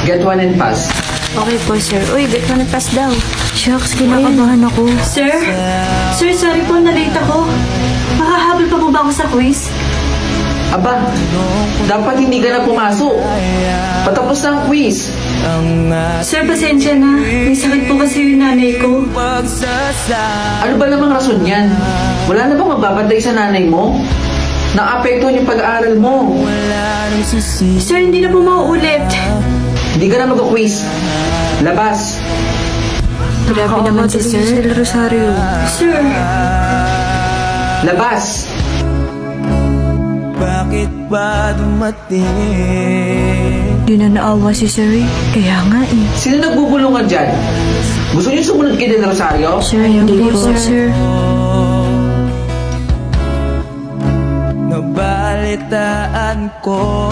Get one and pass. Okay po, sir. Uy, get one and pass daw. Shucks, kinakabahan ako. Sir? Sir, sorry po, na-late ako. Makahabol pa po ba ako sa quiz? Aba, dapat hindi ka na pumasok. Patapos na ang quiz. Sir, pasensya na. May sakit po kasi yung nanay ko. Ano ba namang rason yan? Wala na bang magbabantay sa nanay mo? Naapektuhan yung pag-aaral mo. Sir, hindi na po mauulit. Hindi ka na mag-quiz. Labas. Grabe naman si Sir Rosario. Sir, Labas. Bakit ba dumating? Di na naawa si Sir eh. Kaya nga eh. Sino nagbubulungan dyan? Gusto niyo sumunod kay Del Rosario? Sir, hindi po, sir. Nabalitaan ko